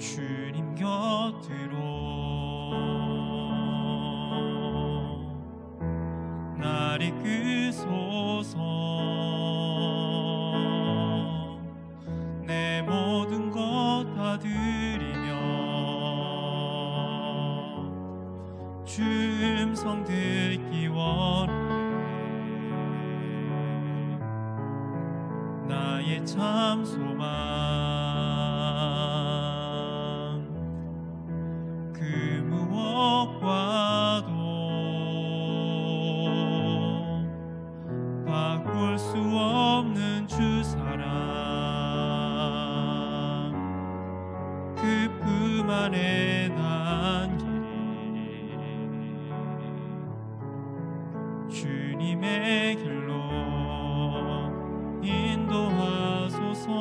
주님 곁으로 날 이끄소서. 내 모든 것 다 드리며 주 음성 듣기 원해. 나의 참 소망 그 무엇과도 바꿀 수 없는 주 사랑, 그 품 안에 난 길이 주님의 길로 인도하소서.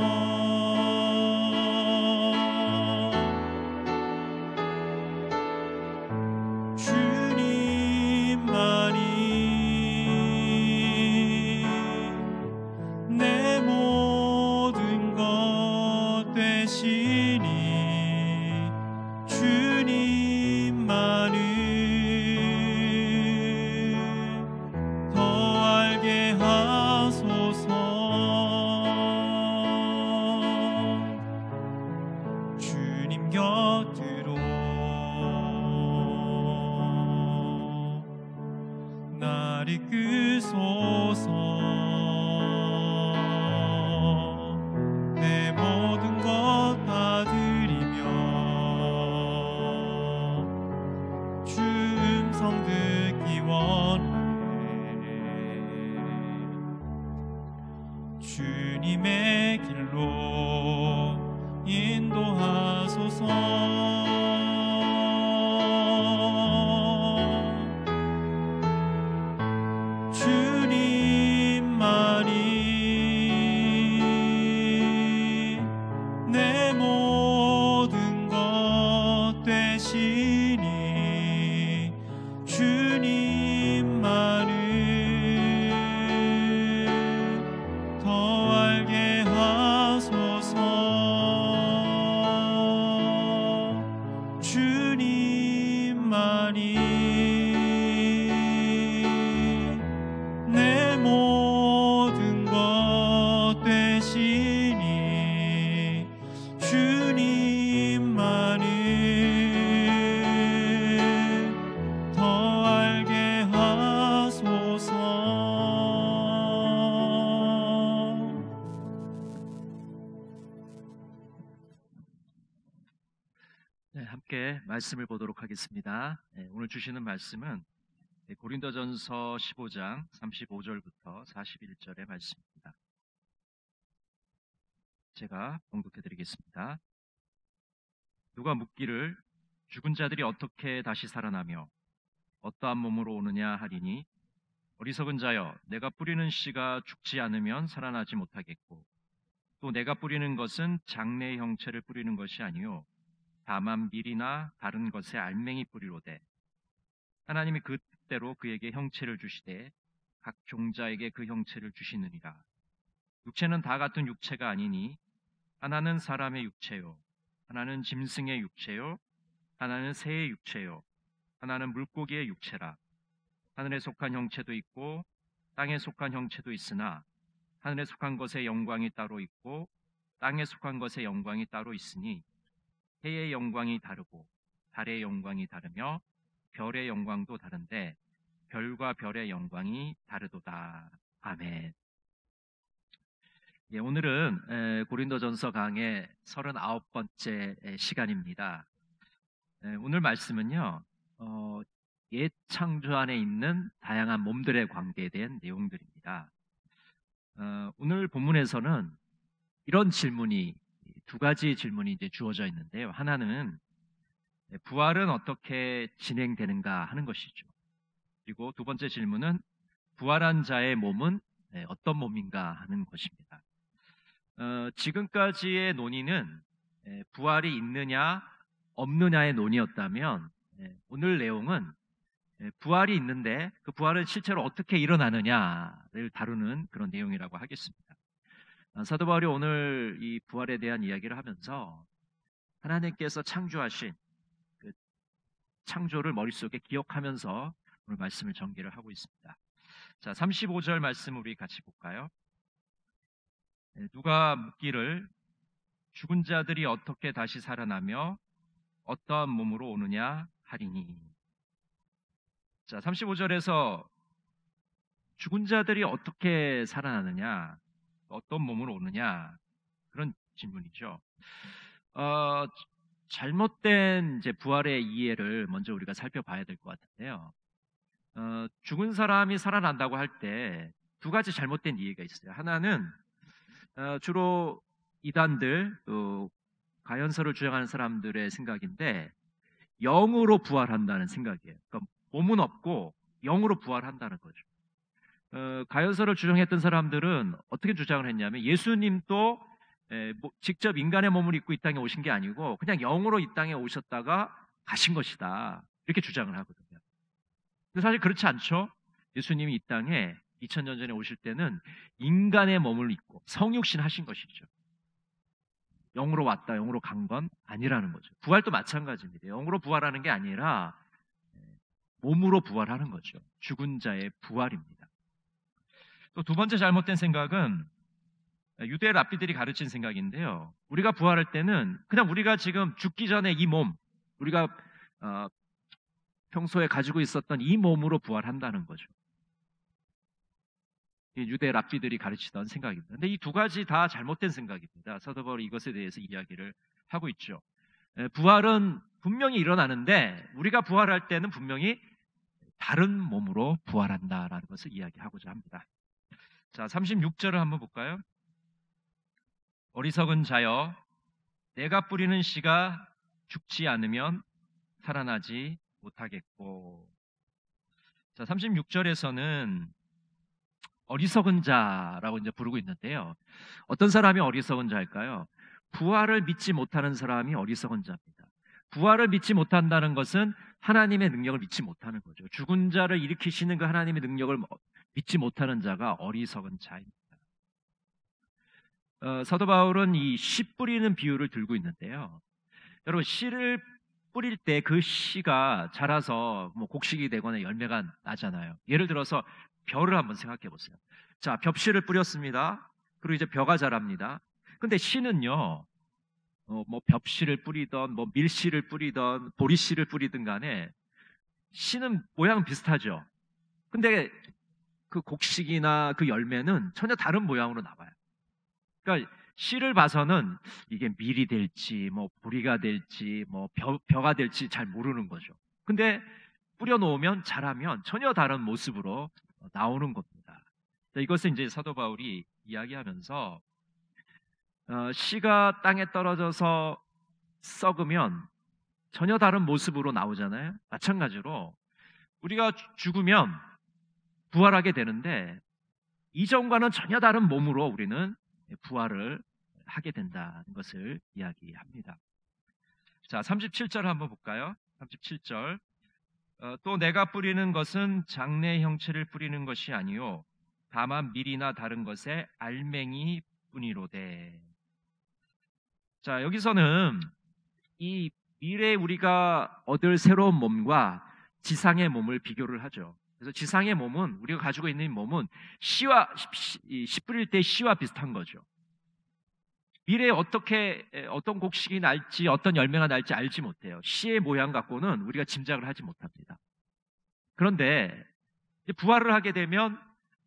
내 모든 것 되시니 주님만을 더 알게 하소서. 주님 곁으로 날 이끄소서. 주님의 길로 인도하소서. 주님만이 내 모든 것 되시니 주님만을 주님만이 내 모든 것 되시니 주님만을 더 알게 하소서. 네, 함께 말씀을 보도록 하겠습니다. 오늘 주시는 말씀은 고린도전서 15장 35절부터 41절의 말씀입니다. 제가 봉독해 드리겠습니다. 누가 묻기를 죽은 자들이 어떻게 다시 살아나며 어떠한 몸으로 오느냐 하리니, 어리석은 자여, 내가 뿌리는 씨가 죽지 않으면 살아나지 못하겠고, 또 내가 뿌리는 것은 장래의 형체를 뿌리는 것이 아니요 다만 밀이나 다른 것에 알맹이 뿌리로되, 하나님이 그때로 그에게 형체를 주시되 각 종자에게 그 형체를 주시느니라. 육체는 다 같은 육체가 아니니 하나는 사람의 육체요, 하나는 짐승의 육체요, 하나는 새의 육체요, 하나는 물고기의 육체라. 하늘에 속한 형체도 있고 땅에 속한 형체도 있으나 하늘에 속한 것의 영광이 따로 있고 땅에 속한 것의 영광이 따로 있으니, 해의 영광이 다르고 달의 영광이 다르며 별의 영광도 다른데 별과 별의 영광이 다르도다. 아멘. 오늘은 고린도전서 강의 39번째 시간입니다. 오늘 말씀은요, 옛 창조 안에 있는 다양한 몸들의 관계에 대한 내용들입니다. 오늘 본문에서는 이런 질문이, 두 가지 질문이 이제 주어져 있는데요. 하나는 부활은 어떻게 진행되는가 하는 것이죠. 그리고 두 번째 질문은 부활한 자의 몸은 어떤 몸인가 하는 것입니다. 지금까지의 논의는 부활이 있느냐 없느냐의 논의였다면, 오늘 내용은 부활이 있는데 그 부활은 실제로 어떻게 일어나느냐를 다루는 그런 내용이라고 하겠습니다. 사도 바울이 오늘 이 부활에 대한 이야기를 하면서 하나님께서 창조하신 그 창조를 머릿속에 기억하면서 오늘 말씀을 전개를 하고 있습니다. 자, 35절 말씀 우리 같이 볼까요? 누가 묻기를 죽은 자들이 어떻게 다시 살아나며 어떠한 몸으로 오느냐 하리니. 자, 35절에서 죽은 자들이 어떻게 살아나느냐, 어떤 몸으로 오느냐, 그런 질문이죠. 잘못된 이제 부활의 이해를 먼저 우리가 살펴봐야 될 것 같은데요. 죽은 사람이 살아난다고 할 때 두 가지 잘못된 이해가 있어요. 하나는 주로 이단들 또 가연설을 주장하는 사람들의 생각인데 영으로 부활한다는 생각이에요. 그러니까 몸은 없고 영으로 부활한다는 거죠. 가연설을 주장했던 사람들은 어떻게 주장을 했냐면 예수님도 직접 인간의 몸을 입고 이 땅에 오신 게 아니고 그냥 영으로 이 땅에 오셨다가 가신 것이다, 이렇게 주장을 하거든요. 근데 사실 그렇지 않죠. 예수님이 이 땅에 2000년 전에 오실 때는 인간의 몸을 입고 성육신 하신 것이죠. 영으로 왔다, 영으로 간 건 아니라는 거죠. 부활도 마찬가지입니다. 영으로 부활하는 게 아니라 몸으로 부활하는 거죠. 죽은 자의 부활입니다. 또 두 번째 잘못된 생각은 유대 랍비들이 가르친 생각인데요. 우리가 부활할 때는 그냥 우리가 지금 죽기 전에 이 몸, 우리가 평소에 가지고 있었던 이 몸으로 부활한다는 거죠. 유대 랍비들이 가르치던 생각입니다. 근데 이 두 가지 다 잘못된 생각입니다. 사도 바울이 이것에 대해서 이야기를 하고 있죠. 부활은 분명히 일어나는데 우리가 부활할 때는 분명히 다른 몸으로 부활한다라는 것을 이야기하고자 합니다. 자, 36절을 한번 볼까요? 어리석은 자여, 내가 뿌리는 씨가 죽지 않으면 살아나지 못하겠고. 자, 36절에서는 어리석은 자라고 이제 부르고 있는데요. 어떤 사람이 어리석은 자일까요? 부활을 믿지 못하는 사람이 어리석은 자입니다. 부활을 믿지 못한다는 것은 하나님의 능력을 믿지 못하는 거죠. 죽은 자를 일으키시는 그 하나님의 능력을 믿지 못하는 자가 어리석은 자입니다. 사도 바울은 이 씨 뿌리는 비유를 들고 있는데요. 여러분, 씨를 뿌릴 때 그 씨가 자라서 뭐 곡식이 되거나 열매가 나잖아요. 예를 들어서 벼를 한번 생각해 보세요. 자, 벽씨를 뿌렸습니다. 그리고 이제 벼가 자랍니다. 근데 씨는요, 뭐 벽씨를 뿌리던 뭐 밀씨를 뿌리던 보리씨를 뿌리든 간에 씨는 모양은 비슷하죠. 근데 그 곡식이나 그 열매는 전혀 다른 모양으로 나와요. 그러니까 씨를 봐서는 이게 밀이 될지 뭐 보리가 될지 뭐 벼가 될지 잘 모르는 거죠. 근데 뿌려놓으면 자라면 전혀 다른 모습으로 나오는 겁니다. 이것을 이제 사도 바울이 이야기하면서 씨가 땅에 떨어져서 썩으면 전혀 다른 모습으로 나오잖아요. 마찬가지로 우리가 죽으면 부활하게 되는데 이전과는 전혀 다른 몸으로 우리는 부활을 하게 된다는 것을 이야기합니다. 자, 37절 한번 볼까요? 37절. 또 내가 뿌리는 것은 장래 형체를 뿌리는 것이 아니요 다만 밀이나 다른 것에 알맹이 뿐이로되. 자, 여기서는 이 미래에 우리가 얻을 새로운 몸과 지상의 몸을 비교를 하죠. 그래서 지상의 몸은, 우리가 가지고 있는 몸은 씨 뿌릴 때 씨와 비슷한 거죠. 미래에 어떤 곡식이 날지 어떤 열매가 날지 알지 못해요. 씨의 모양 갖고는 우리가 짐작을 하지 못합니다. 그런데 부활을 하게 되면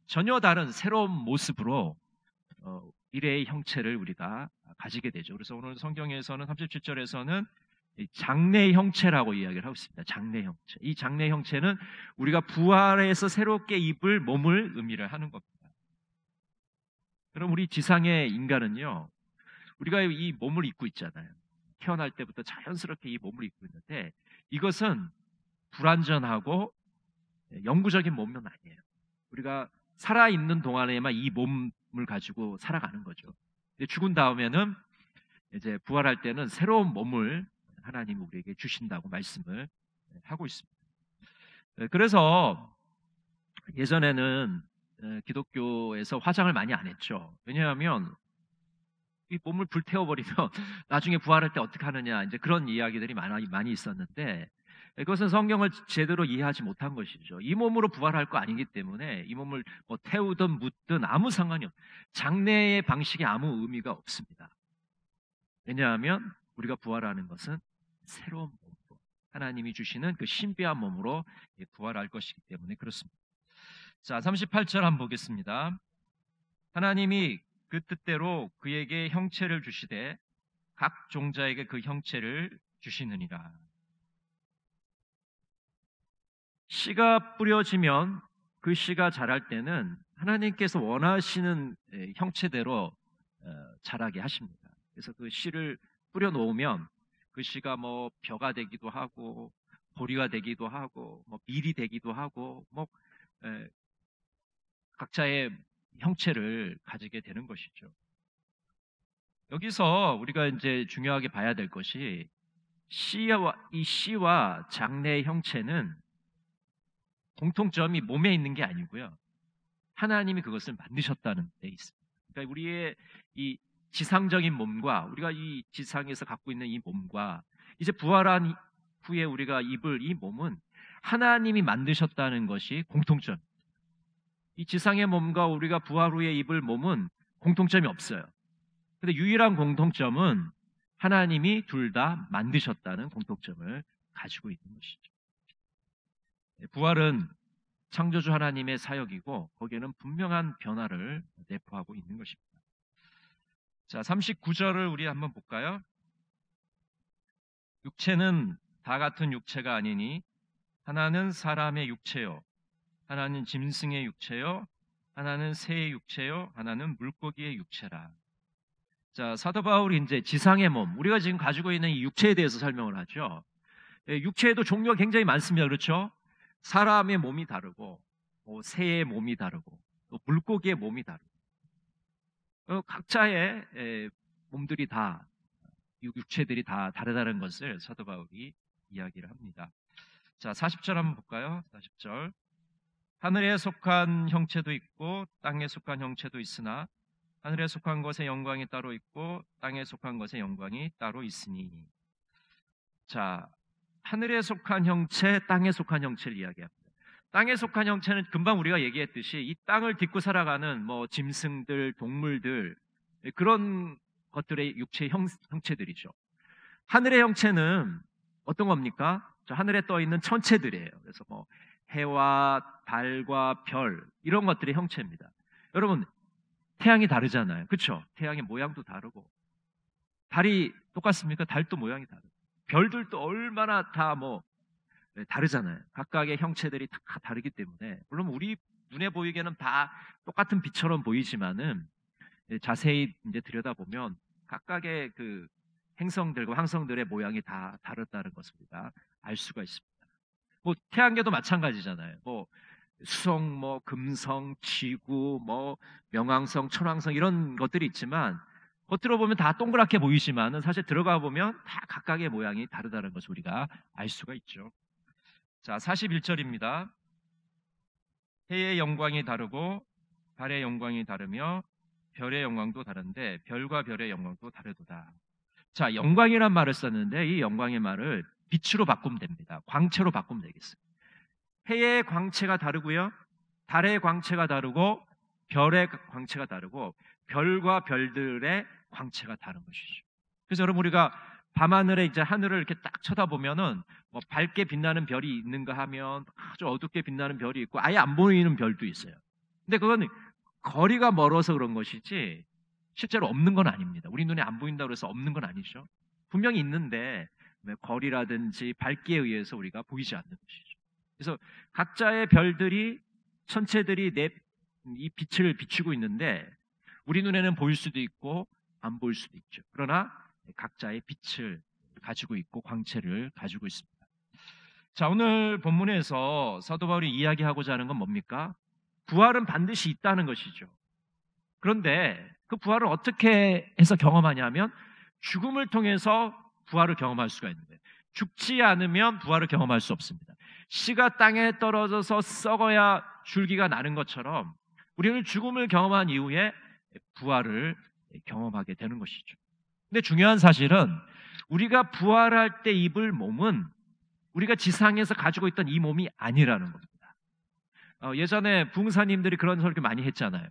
전혀 다른 새로운 모습으로 미래의 형체를 우리가 가지게 되죠. 그래서 오늘 성경에서는 37절에서는 장래 형체라고 이야기를 하고 있습니다. 장래 형체. 이 장래 형체는 우리가 부활해서 새롭게 입을 몸을 의미를 하는 겁니다. 그럼 우리 지상의 인간은요, 우리가 이 몸을 입고 있잖아요. 태어날 때부터 자연스럽게 이 몸을 입고 있는데 이것은 불완전하고 영구적인 몸은 아니에요. 우리가 살아있는 동안에만 이 몸을 가지고 살아가는 거죠. 근데 죽은 다음에는 이제 부활할 때는 새로운 몸을 하나님이 우리에게 주신다고 말씀을 하고 있습니다. 그래서 예전에는 기독교에서 화장을 많이 안 했죠. 왜냐하면 이 몸을 불태워버리면 나중에 부활할 때 어떻게 하느냐, 이제 그런 이야기들이 많이 있었는데, 그것은 성경을 제대로 이해하지 못한 것이죠. 이 몸으로 부활할 거 아니기 때문에 이 몸을 뭐 태우든 묻든 아무 상관이 없어요. 장래의 방식에 아무 의미가 없습니다. 왜냐하면 우리가 부활하는 것은 새로운 몸으로, 하나님이 주시는 그 신비한 몸으로 부활할 것이기 때문에 그렇습니다. 자, 38절 한번 보겠습니다. 하나님이 그 뜻대로 그에게 형체를 주시되 각 종자에게 그 형체를 주시느니라. 씨가 뿌려지면 그 씨가 자랄 때는 하나님께서 원하시는 형체대로 자라게 하십니다. 그래서 그 씨를 뿌려 놓으면 그 씨가 뭐 벼가 되기도 하고 보리가 되기도 하고 뭐 밀이 되기도 하고 뭐 각자의 형체를 가지게 되는 것이죠. 여기서 우리가 이제 중요하게 봐야 될 것이 이 씨와 장래의 형체는 공통점이 몸에 있는 게 아니고요. 하나님이 그것을 만드셨다는 데 있습니다. 그러니까 우리의 이 지상적인 몸과 우리가 이 지상에서 갖고 있는 이 몸과 이제 부활한 후에 우리가 입을 이 몸은 하나님이 만드셨다는 것이 공통점. 이 지상의 몸과 우리가 부활 후에 입을 몸은 공통점이 없어요. 근데 유일한 공통점은 하나님이 둘 다 만드셨다는 공통점을 가지고 있는 것이죠. 부활은 창조주 하나님의 사역이고 거기에는 분명한 변화를 내포하고 있는 것입니다. 자, 39절을 우리 한번 볼까요? 육체는 다 같은 육체가 아니니 하나는 사람의 육체요, 하나는 짐승의 육체요, 하나는 새의 육체요, 하나는 물고기의 육체라. 자, 사도 바울이 이제 지상의 몸, 우리가 지금 가지고 있는 이 육체에 대해서 설명을 하죠. 육체에도 종류가 굉장히 많습니다. 그렇죠? 사람의 몸이 다르고 새의 몸이 다르고 또 물고기의 몸이 다르고 각자의 몸들이 다, 육체들이 다 다르다는 것을 사도 바울이 이야기를 합니다. 자, 40절 한번 볼까요? 40절. 하늘에 속한 형체도 있고 땅에 속한 형체도 있으나 하늘에 속한 것의 영광이 따로 있고 땅에 속한 것의 영광이 따로 있으니. 자, 하늘에 속한 형체, 땅에 속한 형체를 이야기합니다. 땅에 속한 형체는 금방 우리가 얘기했듯이 이 땅을 딛고 살아가는 뭐 짐승들, 동물들, 그런 것들의 육체의 형체들이죠. 하늘의 형체는 어떤 겁니까? 저 하늘에 떠 있는 천체들이에요. 그래서 뭐 해와 달과 별, 이런 것들의 형체입니다. 여러분, 태양이 다르잖아요. 그렇죠? 태양의 모양도 다르고 달이 똑같습니까? 달도 모양이 다르고 별들도 얼마나 다 다르잖아요. 각각의 형체들이 다 다르기 때문에, 물론 우리 눈에 보이기에는 다 똑같은 빛처럼 보이지만은 자세히 이제 들여다보면 각각의 그 행성들과 항성들의 모양이 다 다르다는 것을 우리가 알 수가 있습니다. 뭐 태양계도 마찬가지잖아요. 뭐 수성, 뭐 금성, 지구, 뭐 명왕성, 천왕성, 이런 것들이 있지만 겉으로 보면 다 동그랗게 보이지만은 사실 들어가 보면 다 각각의 모양이 다르다는 것을 우리가 알 수가 있죠. 자, 41절입니다. 해의 영광이 다르고 달의 영광이 다르며 별의 영광도 다른데 별과 별의 영광도 다르도다. 자, 영광이란 말을 썼는데 이 영광의 말을 빛으로 바꾸면 됩니다. 광채로 바꾸면 되겠어요. 해의 광채가 다르고요, 달의 광채가 다르고 별의 광채가 다르고 별과 별들의 광채가 다른 것이죠. 그래서 여러분, 우리가 밤하늘에 이제 하늘을 이렇게 딱 쳐다보면은 뭐 밝게 빛나는 별이 있는가 하면 아주 어둡게 빛나는 별이 있고 아예 안 보이는 별도 있어요. 근데 그건 거리가 멀어서 그런 것이지 실제로 없는 건 아닙니다. 우리 눈에 안 보인다고 해서 없는 건 아니죠. 분명히 있는데 거리라든지 밝기에 의해서 우리가 보이지 않는 것이죠. 그래서 각자의 별들이, 천체들이 이 빛을 비추고 있는데 우리 눈에는 보일 수도 있고 안 보일 수도 있죠. 그러나 각자의 빛을 가지고 있고 광채를 가지고 있습니다. 자, 오늘 본문에서 사도 바울이 이야기하고자 하는 건 뭡니까? 부활은 반드시 있다는 것이죠. 그런데 그 부활을 어떻게 해서 경험하냐면 죽음을 통해서 부활을 경험할 수가 있는데, 죽지 않으면 부활을 경험할 수 없습니다. 씨가 땅에 떨어져서 썩어야 줄기가 나는 것처럼 우리는 죽음을 경험한 이후에 부활을 경험하게 되는 것이죠. 근데 중요한 사실은 우리가 부활할 때 입을 몸은 우리가 지상에서 가지고 있던 이 몸이 아니라는 겁니다. 예전에 부흥사님들이 그런 설교 많이 했잖아요.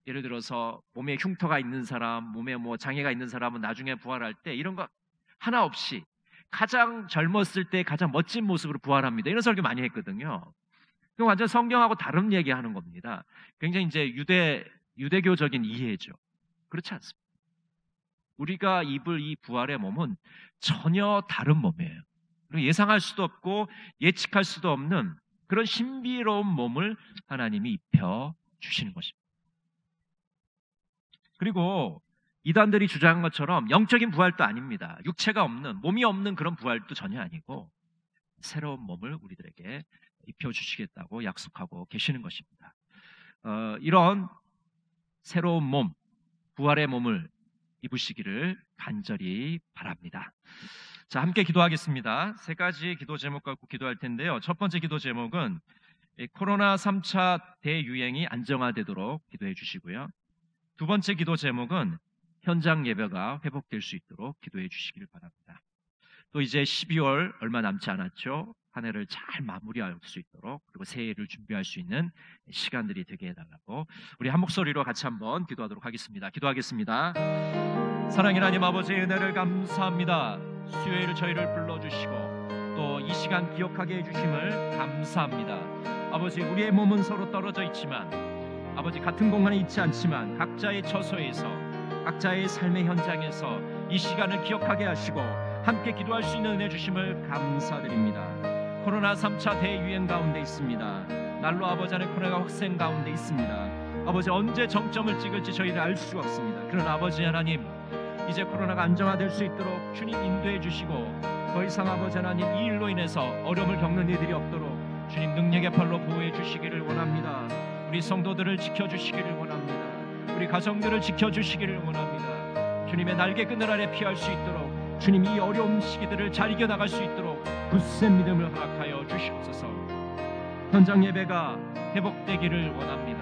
예를 들어서 몸에 흉터가 있는 사람, 몸에 장애가 있는 사람은 나중에 부활할 때 이런 거 하나 없이 가장 젊었을 때 가장 멋진 모습으로 부활합니다. 이런 설교 많이 했거든요. 그건 완전 성경하고 다른 얘기하는 겁니다. 굉장히 이제 유대교적인 이해죠. 그렇지 않습니다. 우리가 입을 이 부활의 몸은 전혀 다른 몸이에요. 그리고 예상할 수도 없고 예측할 수도 없는 그런 신비로운 몸을 하나님이 입혀 주시는 것입니다. 그리고 이단들이 주장한 것처럼 영적인 부활도 아닙니다. 육체가 없는, 몸이 없는 그런 부활도 전혀 아니고 새로운 몸을 우리들에게 입혀주시겠다고 약속하고 계시는 것입니다. 이런 새로운 몸, 부활의 몸을 입으시기를 간절히 바랍니다. 자, 함께 기도하겠습니다. 세 가지 기도 제목 갖고 기도할 텐데요. 첫 번째 기도 제목은 코로나 3차 대유행이 안정화되도록 기도해 주시고요. 두 번째 기도 제목은 현장 예배가 회복될 수 있도록 기도해 주시기를 바랍니다. 또 이제 12월 얼마 남지 않았죠. 한 해를 잘 마무리할 수 있도록, 그리고 새해를 준비할 수 있는 시간들이 되게 해달라고 우리 한 목소리로 같이 한번 기도하도록 하겠습니다. 기도하겠습니다. 사랑의 하나님 아버지, 은혜를 감사합니다. 수요일 저희를 불러주시고 또 이 시간 기억하게 해주심을 감사합니다. 아버지, 우리의 몸은 서로 떨어져 있지만 아버지 같은 공간에 있지 않지만 각자의 처소에서 각자의 삶의 현장에서 이 시간을 기억하게 하시고 함께 기도할 수 있는 은혜 주심을 감사드립니다. 코로나 3차 대유행 가운데 있습니다. 날로 아버지 안에 코로나가 확산 가운데 있습니다. 아버지, 언제 정점을 찍을지 저희는 알 수가 없습니다. 그러나 아버지 하나님, 이제 코로나가 안정화될 수 있도록 주님 인도해 주시고 더 이상 아버지 하나님 이 일로 인해서 어려움을 겪는 이들이 없도록 주님 능력의 팔로 보호해 주시기를 원합니다. 우리 성도들을 지켜주시기를 원합니다. 우리 가정들을 지켜주시기를 원합니다. 주님의 날개 그늘 아래 피할 수 있도록 주님 이 어려운 시기들을 잘 이겨나갈 수 있도록 굳센 믿음을 허락하여 주시옵소서. 현장 예배가 회복되기를 원합니다.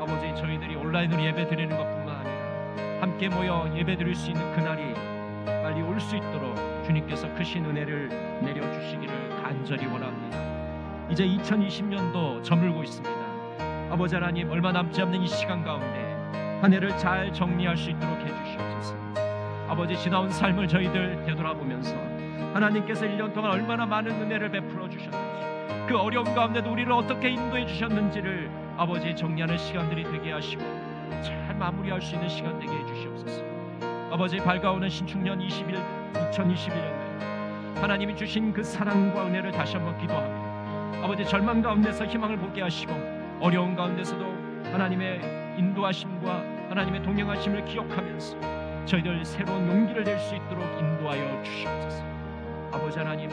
아버지, 저희들이 온라인으로 예배 드리는 것뿐만 아니라 함께 모여 예배 드릴 수 있는 그날이 빨리 올 수 있도록 주님께서 크신 은혜를 내려주시기를 간절히 원합니다. 이제 2020년도 저물고 있습니다. 아버지 하나님, 얼마 남지 않는 이 시간 가운데 한 해를 잘 정리할 수 있도록 해주시옵소서. 아버지, 지나온 삶을 저희들 되돌아보면서 하나님께서 1년 동안 얼마나 많은 은혜를 베풀어 주셨는지, 그 어려움 가운데도 우리를 어떻게 인도해 주셨는지를 아버지 정리하는 시간들이 되게 하시고 잘 마무리할 수 있는 시간 되게 해주시옵소서. 아버지, 밝아오는 신축년 2021년에 하나님이 주신 그 사랑과 은혜를 다시 한번 기도하며 아버지, 절망 가운데서 희망을 보게 하시고 어려운 가운데서도 하나님의 인도하심과 하나님의 동행하심을 기억하면서 저희들 새로운 용기를 낼 수 있도록 인도하여 주시옵소서. 아버지 하나님,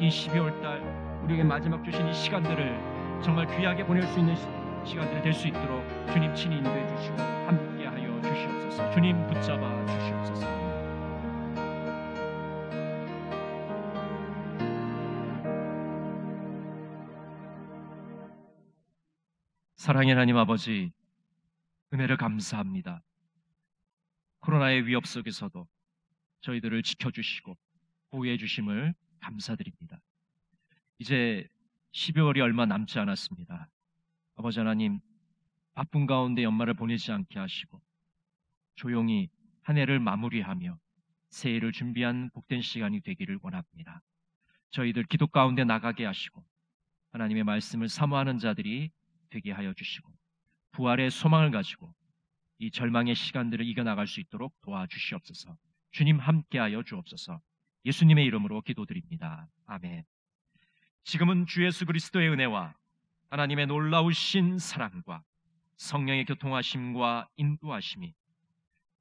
이 12월 달 우리에게 마지막 주신 이 시간들을 정말 귀하게 보낼 수 있는 시간들이 될 수 있도록 주님 친히 인도해 주시고 함께하여 주시옵소서. 주님 붙잡아 주시옵소서. 사랑의 하나님 아버지, 은혜를 감사합니다. 코로나의 위협 속에서도 저희들을 지켜주시고 보호해 주심을 감사드립니다. 이제 12월이 얼마 남지 않았습니다. 아버지 하나님, 바쁜 가운데 연말을 보내지 않게 하시고 조용히 한 해를 마무리하며 새해를 준비한 복된 시간이 되기를 원합니다. 저희들 기도 가운데 나가게 하시고 하나님의 말씀을 사모하는 자들이 되게 하여 주시고 부활의 소망을 가지고 이 절망의 시간들을 이겨나갈 수 있도록 도와주시옵소서. 주님 함께하여 주옵소서. 예수님의 이름으로 기도드립니다. 아멘. 지금은 주 예수 그리스도의 은혜와 하나님의 놀라우신 사랑과 성령의 교통하심과 인도하심이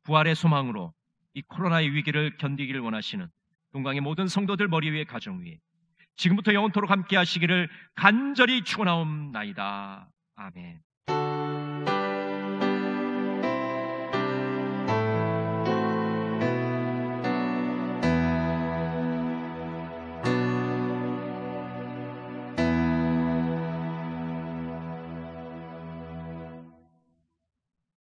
부활의 소망으로 이 코로나의 위기를 견디기를 원하시는 동강의 모든 성도들 머리 위에 가정 위에 지금부터 영원토록 함께 하시기를 간절히 축원하옵나이다. 아멘.